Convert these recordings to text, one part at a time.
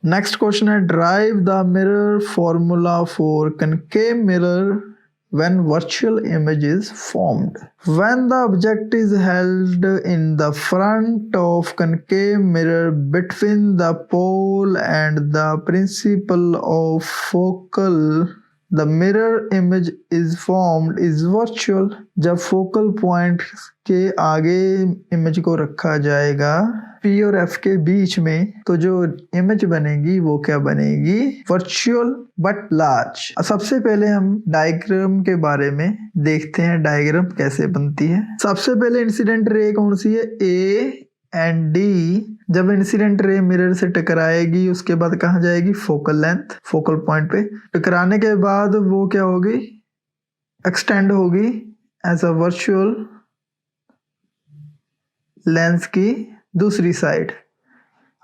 Next question है drive the mirror formula for concave mirror when virtual image is formed. When the object is held in the front of concave mirror between the pole and the principal of focal, the mirror image is formed is virtual. जब focal point के आगे image को रखा जाएगा P और F के बीच में, तो जो इमेज बनेगी वो क्या बनेगी? Virtual but large. सबसे पहले हम डायग्राम के बारे में देखते हैं, डायग्राम कैसे बनती है। सबसे पहले इंसिडेंट रे कौन सी है? A and D। जब इंसिडेंट रे मिरर से टकराएगी उसके बाद कहाँ जाएगी? फोकल लेंथ, फोकल पॉइंट पे। टकराने के बाद वो क्या होगी? एक्सटेंड होगी एज अ वर्चुअल लेंस की दूसरी साइड।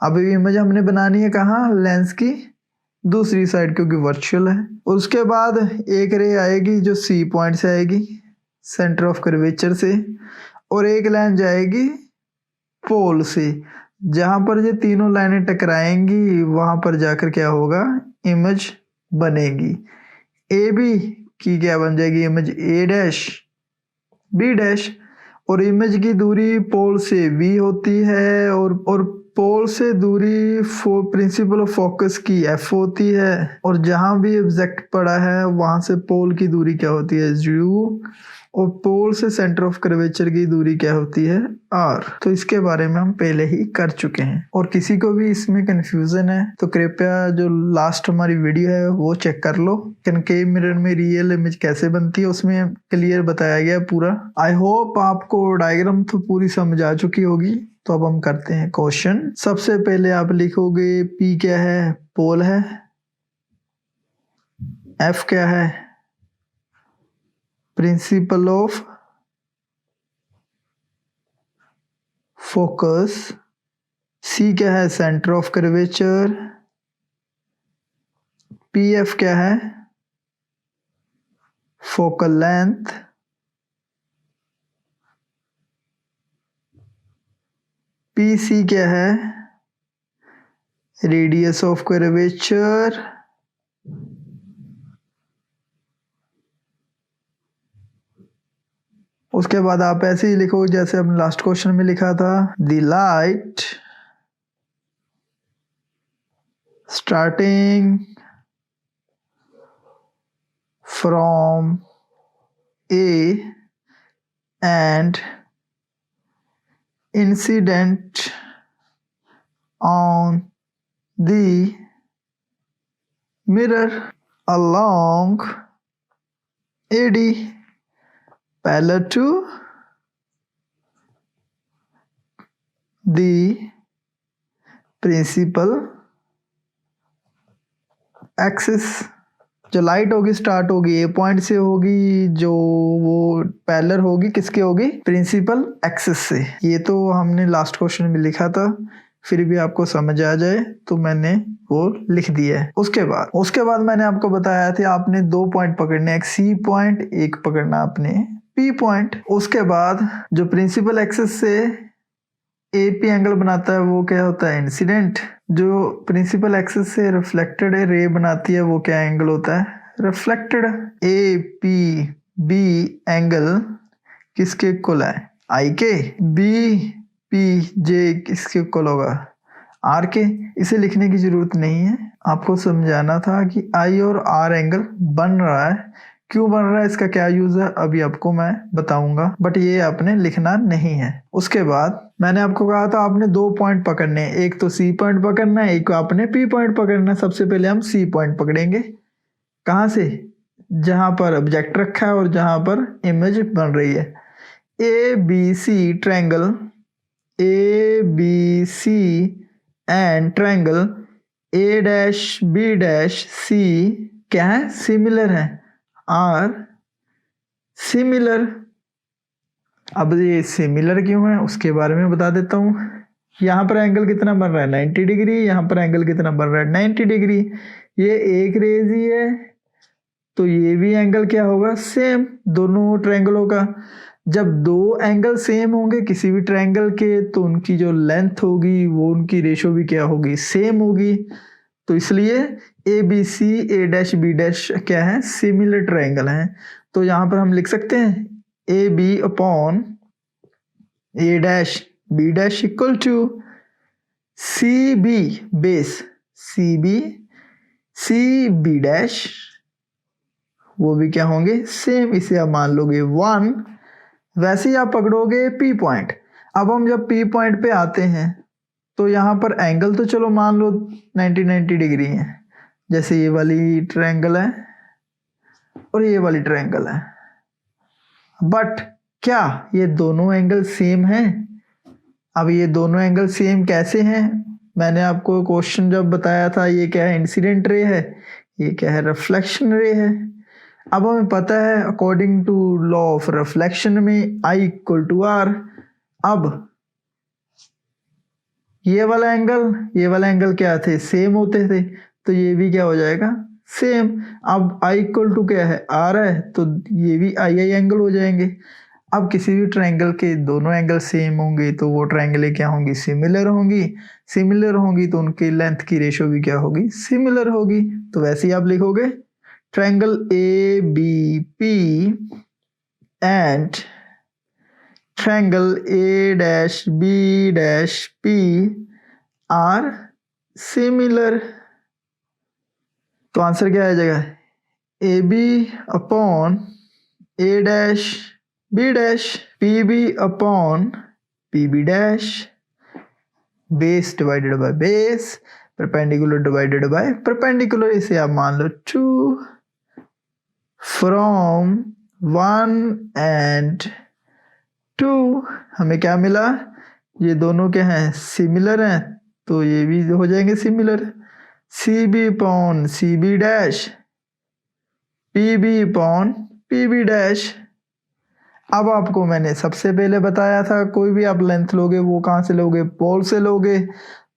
अब इमेज हमने बनानी है कहाँ? लेंस की दूसरी साइड, क्योंकि वर्चुअल है। उसके बाद एक रे आएगी जो C पॉइंट से आएगी, सेंटर ऑफ कर्वेचर से, और एक लाइन जाएगी पोल से। जहां पर ये तीनों लाइनें टकराएंगी वहां पर जाकर क्या होगा? इमेज बनेगी। ए बी की क्या बन जाएगी? Image A dash B dash. और इमेज की दूरी पोल से V होती है और पोल से दूरी प्रिंसिपल ऑफ फोकस की F होती है, और जहां भी ऑब्जेक्ट पड़ा है वहां से पोल की दूरी क्या होती है? U, और पोल से सेंटर ऑफ कर्वेचर की दूरी क्या होती है? R। तो इसके बारे में हम पहले ही कर चुके हैं, और किसी को भी इसमें कंफ्यूजन है तो कृपया जो लास्ट हमारी वीडियो है वो चेक कर लो। कनकेव मिरर में रियल इमेज कैसे बनती है उसमें क्लियर बताया गया पूरा। आई होप आपको डायग्राम तो पूरी समझ आ चुकी होगी। तो अब हम करते हैं क्वेश्चन। सबसे पहले आप लिखोगे P क्या है? पोल है। F क्या है? Principle of focus. C क्या है? Centre of curvature. PF क्या है? Focal length. PC क्या है? Radius of curvature. उसके बाद आप ऐसे ही लिखो जैसे हमने लास्ट क्वेश्चन में लिखा था। The light starting from A and incident on the mirror along AD parallel to the principal axis। जो लाइट होगी स्टार्ट होगी ए पॉइंट से होगी, जो वो पैरेलल होगी किसके होगी? प्रिंसिपल एक्सिस से। ये तो हमने लास्ट क्वेश्चन में लिखा था, फिर भी आपको समझ आ जाए तो मैंने वो लिख दिया है। उसके बाद मैंने आपको बताया था आपने 2 पॉइंट पकड़ने, एक C पॉइंट, एक पकड़ना आपने P पॉइंट। उसके बाद जो प्रिंसिपल एक्सिस से AP एंगल बनाता है वो क्या होता है? इंसिडेंट। जो प्रिंसिपल एक्सिस से रिफ्लेक्टेड रे बनाती है वो क्या एंगल होता है? रिफ्लेक्टेड। APB एंगल किसके इक्वल है? I के। BPJ किसके इक्वल होगा? R के। इसे लिखने की जरूरत नहीं है, आपको समझाना था कि I और R एंगल बन रहा है, क्यों बन रहा है, इसका क्या यूज है, अभी आपको मैं बताऊंगा, बट ये आपने लिखना नहीं है। उसके बाद मैंने आपको कहा था आपने 2 पॉइंट पकड़ने हैं, एक तो C पॉइंट पकड़ना है, एक आपने P पॉइंट पकड़ना है। सबसे पहले हम C पॉइंट पकड़ेंगे। कहाँ से? जहां पर ऑब्जेक्ट रखा है और जहां पर इमेज बन रही है। ABC triangle, ABC and triangle A', B', C क्या है? सिमिलर है, आर सिमिलर। अब ये सिमिलर क्यों है उसके बारे में बता देता हूं। यहाँ पर एंगल कितना बन रहा है? 90 डिग्री। यहाँ पर एंगल कितना बन रहा है? 90 डिग्री। ये एक रेज ही है तो ये भी एंगल क्या होगा? सेम, दोनों ट्रायंगलों का। जब 2 एंगल सेम होंगे किसी भी ट्रायंगल के तो उनकी जो लेंथ होगी वो उनकी रेशो भी क्या होगी? सेम होगी। तो इसलिए A B C A dash B dash क्या है, सिमिलर ट्रायंगल हैं। तो यहाँ पर हम लिख सकते हैं A B upon A dash B dash equal to C B base C B dash, वो भी क्या होंगे, सेम। इसे आप मान लोगे 1। वैसे ही आप पकड़ोगे पी पॉइंट। अब हम जब पी पॉइंट पे आते हैं तो यहाँ पर एंगल तो चलो मान लो 90 डिग्री है, जैसे ये वाली ट्रायंगल है और ये वाली ट्रायंगल है। बट क्या ये दोनों एंगल सेम हैं? अब ये दोनों एंगल सेम कैसे हैं? मैंने आपको क्वेश्चन जब बताया था, ये क्या है, इंसिडेंट रे है, ये क्या है, रिफ्लेक्शन रे है। अब हमें पता है according to law of reflection में I इक्वल टू R। अब ये वाला एंगल क्या थे, सेम होते थे, तो ये भी क्या हो जाएगा, सेम। अब I इक्वल टू क्या है, R है, तो ये भी I एंगल हो जाएंगे। अब किसी भी ट्रायंगल के दोनों एंगल सेम होंगे तो वो ट्रायंगलें क्या होंगी, सिमिलर होंगी, तो उनकी लेंथ की रेशो भी क्या होगी, सिमिलर होगी। तो वैसे ही आप लिखोगे triangle A B P and triangle A dash B dash P are similar. तो आंसर क्या आ जाएगा, A B upon A dash B dash, P B upon P B dash, base divided by base, perpendicular divided by perpendicular. इसे आप मान लो 2 from 1 and 2। हमें क्या मिला, ये दोनों क्या हैं, सिमिलर हैं, तो ये भी हो जाएंगे similar. C B upon C B dash, P B upon P B dash. अब आपको मैंने सबसे पहले बताया था, कोई भी आप लेंथ लोगे वो कहाँ से लोगे, पोल से लोगे।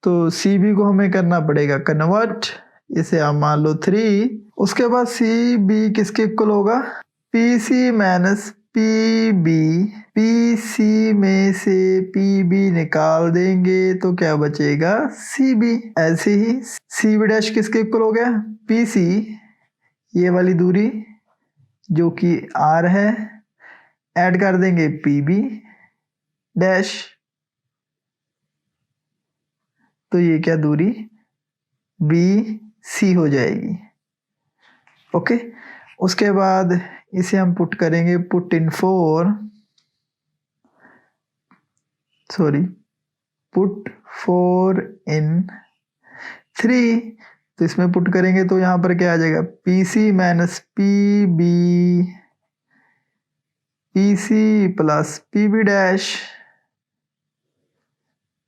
तो सी बी को हमें करना पड़ेगा कन्वर्ट, इसे आप मान लो 3। उसके बाद सी बी किसके इक्वल होगा, P C minus P B. P C में से पी बी निकाल देंगे तो क्या बचेगा, सी बी। ऐसे ही सी बी डैश किसके इक्वल हो गया, पी सी, ये वाली दूरी जो कि आर है, ऐड कर देंगे पी बी डैश, तो ये क्या दूरी बी सी हो जाएगी। ओके, उसके बाद इसे हम पुट करेंगे, पुट इन 4 इन 3। तो इसमें पुट करेंगे तो यहाँ पर क्या आ जाएगा, P C minus P B, P C plus P B dash,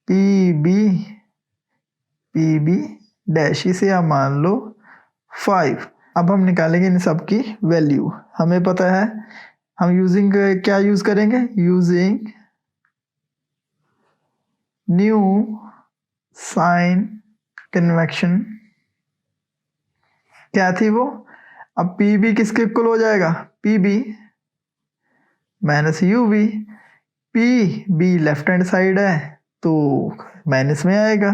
P B dash. इसे आप मान लो 5। अब हम निकालेंगे इन सब की वैल्यू। हमें पता है हम यूजिंग क्या यूज करेंगे, यूजिंग न्यू साइन कन्वेक्शन। क्या थी वो, अब पी बी किसके इक्वल हो जाएगा, P B minus U B. P B left hand side है तो माइनस में आएगा।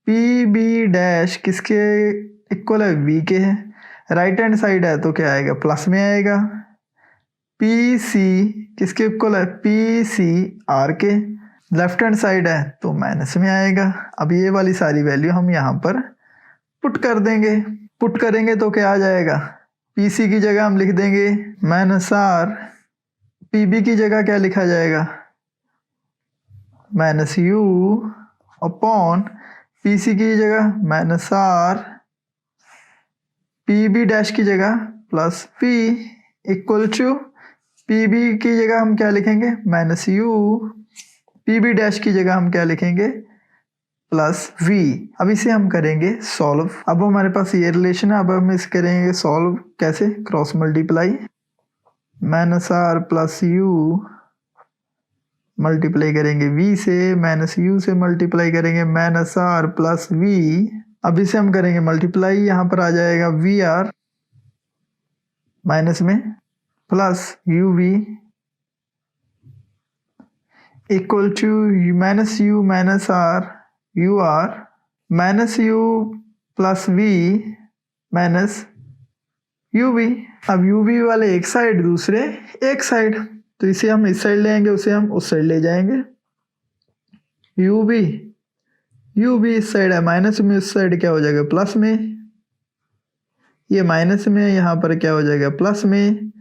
पी बी डैश किसके इक्वल है, वी के है, राइट हैंड साइड है तो क्या आएगा, प्लस में आएगा। पी सी किसके इक्वल है, पी सी आर के, लेफ्ट हैंड साइड है तो माइनस में आएगा। अब ये वाली सारी वैल्यू हम यहाँ पर पुट कर देंगे। पुट करेंगे तो क्या आ जाएगा, पी सी की जगह हम लिख देंगे माइनस आर, पी बी की जगह क्या लिखा जाएगा, minus U upon P C की जगह minus R, P B dash की जगह plus P equal to, P B की जगह हम क्या लिखेंगे, minus U, P B dash की जगह हम क्या लिखेंगे, प्लस वी। अब इसे हम करेंगे सॉल्व। अब हमारे पास ये रिलेशन है, अब हम इसे करेंगे सॉल्व। कैसे, cross multiply, minus R plus U multiply करेंगे वी से, माइनस यू से मल्टीप्लाई करेंगे माइनस आर प्लस वी। अब इसे हम करेंगे मल्टीप्लाई, यहाँ पर आ जाएगा वी आर माइनस में plus U V equal to minus U minus R, U R minus U plus V minus U V. अब यू वी वाले एक साइड, दूसरे एक साइड, तो इसे हम इस साइड ले आएंगे, उसे हम उस साइड ले जाएंगे। यू बी इस साइड है माइनस में, उस साइड क्या हो जाएगा प्लस में, ये माइनस में, यहाँ पर क्या हो जाएगा प्लस में।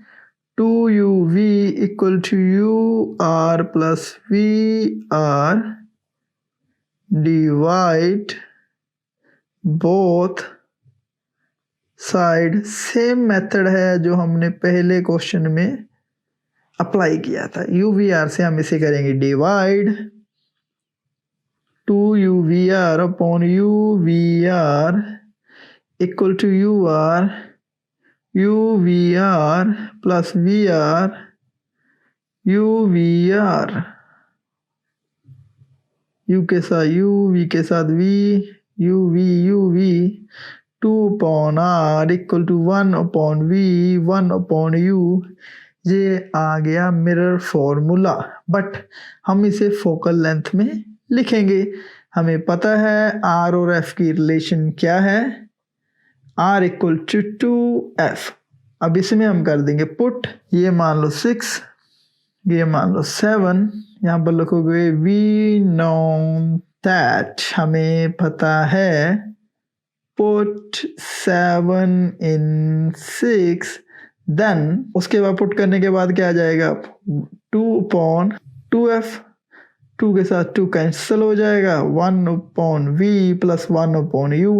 2uv equal to U R plus V R divide both side. Same method है जो हमने पहले क्वेश्चन में अप्लाई किया था। यू वी आर से हम इसे करेंगे divide 2uvr upon uvr equal to uvr plus uvr u के साथ u, v के साथ v, uv 2 upon r equal to 1 upon v 1 upon u। ये आ गया मिरर फॉर्मूला, बट हम इसे फोकल लेंथ में लिखेंगे। हमें पता है r और f की रिलेशन क्या है, r इक्वल टू 2f। अब इसमें हम कर देंगे पुट, ये मान लो 6, ये मान लो 7, यहाँ पर लिखोगे वी नो दैट, हमें पता है पुट 7 इन 6, देन उसके बाद पुट करने के बाद क्या आ जाएगा 2 अपॉन 2f, 2 के साथ 2 कैंसिल हो जाएगा, 1 upon v plus 1 upon u।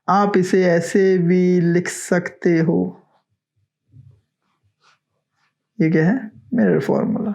आप इसे ऐसे भी लिख सकते हो, ये क्या है मिरर फॉर्मूला।